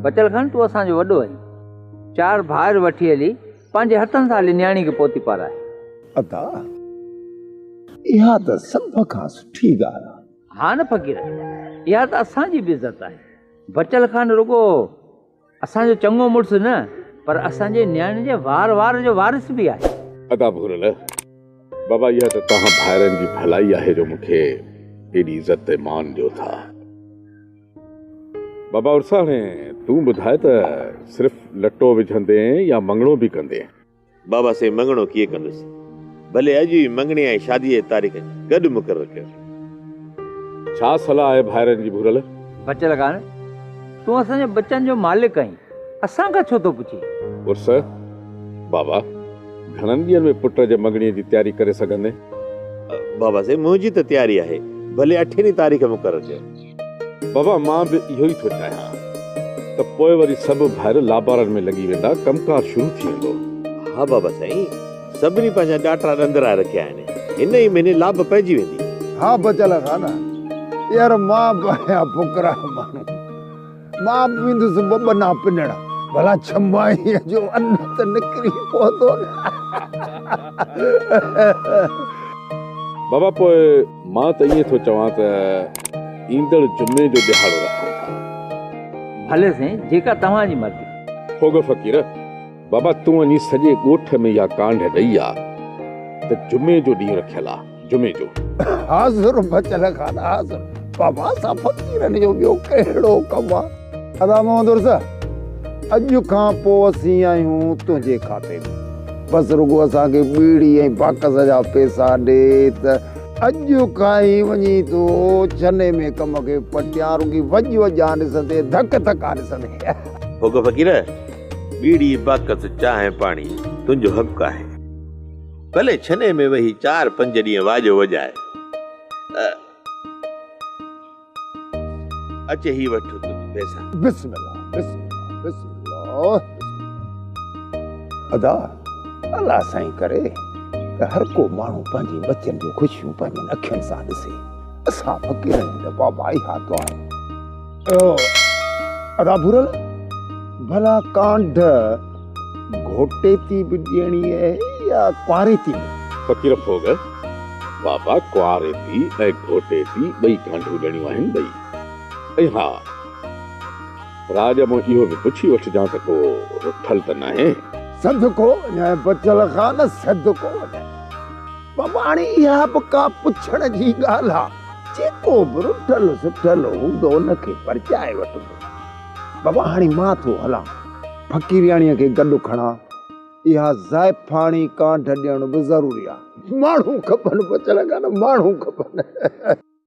बचल खान तूं असांजो वॾो आहीं, 4 भाइर वठी हली पंहिंजे हथनि सां हली न्याणी खे पोती पाराए। अदा इहा त सभ खां सुठी ॻाल्हि आहे। हा न फ़क़ीर, इहा त असांजी बि इज़त आहे। बचल खान रुगो असांजो चङो मुड़ुसु न, पर असांजे न्याणी जे वार वार जो वारिस बि आहे। अदा भुरल बाबा, इहा त तव्हां भाइरनि जी भलाई आहे जो मूंखे एॾी इज़त ऐं मान ॾियो था। बाबा उर्साणे तूं ॿुधाए त सिर्फ़ लटो विझंदे या मंगणो बि कंदे? बाबा से मंगणो कीअं कंदुसि, भले अॼु ई मंगणी ऐं शादीअ जी तारीख़ गॾु मुक़ररु कयो। छा सलाह आहे भाइरनि जी भुरल? बचल खान तूं असांजे बच्चनि जो मालिक आहीं, असांखां छो थो पुछी? उर्स बाबा, घणनि ॾींहंनि में पुट जे मंगणीअ जी तयारी करे सघंदे? बाबा से मुंहिंजी त तयारी आहे, भले 8 तारीख़ मुक़ररु कयो। बाबा मां बि इहो ई थो चाहियां त पोइ वरी सभु भाइर लाबारनि में लॻी वेंदा, कमकार शुरू थी वेंदो। हा बाबा साईं, सभिनी पंहिंजा ॾाटा रंधिरा रखिया आहिनि, हिन ई महीने लाभ पइजी वेंदी। हा बचल खान, यार मां बि आहियां फुकरा माण्हू, मां बि वेंदुसि बबना पिनण, भला छमाईअ जो अन्न त निकिरी पवंदो न। बाबा पोइ मां त ईअं थो चवां त ईंदड़ जुमे जो ॾिहाड़ो रखूं था। भले साईं, जेका तव्हांजी मर्ज़ी। होग फ़क़ीर, बाबा तूं वञी सॼे ॻोठ में इहा कांड ॾई आहे त जुमे जो ॾींहुं रखियल आहे, जुमे जो। हाज़ुर बचल खान हाज़ुर। बाबा सां फ़क़ीरनि जो ॿियो कहिड़ो कमु आहे? अदा मोहम्मद उर्स, अॼु खां पोइ असीं आहियूं तुंहिंजे खाते में, बसि रुगो असांखे बीड़ी ऐं बाकस जा पैसा ॾे त अॼु खां ई वञी तूं छने में कम खे पटिया, रुगी वॼ वॼा ॾिसंदे, धक धका ॾिसंदे। होग फ़क़ीर, बीड़ी बाकस चांहि पाणी तुंहिंजो हक़ आहे, भले छने में वेही 4-5 ॾींहं वाजो वॼाए। अचे ही वठ तुंहिंजा पैसा। बिस्मिल्लाह बिस्मिल्लाह बिस्मिल्लाह। अदा अल्लाह साईं करे त हर को माण्हू पंहिंजी बच्चनि जूं ख़ुशियूं पंहिंजनि अखियुनि सां ॾिसे। असां फ़क़ीरनि जा बाबा ई हाथ आहियूं। अदा भुरल, भला कांड घोटे थी बि ॾियणी आहे या कुआरे थी? फ़क़ीर फोग बाबा, कुआरे थी ऐं घोटे थी ॿई कांडूं ॾियणियूं आहिनि ॿई। ऐं हा, राज मां इहो बि पुछी वठिजां त को रुठल त नाहे? सदको या बचल खान सदको। बाबा हाणे इहा बि का पुछण जी ॻाल्हि आहे? जेको बि रुठल सुठल हूंदो उनखे परचाए वठिबो। बाबा हाणे मां थो हलां, फ़क़ीरियाणीअ खे गॾु खणा, इहा ज़ाइफ़ाणी कांड ॾियण बि ज़रूरी आहे। माण्हू खपनि बचल खान, माण्हू खपनि।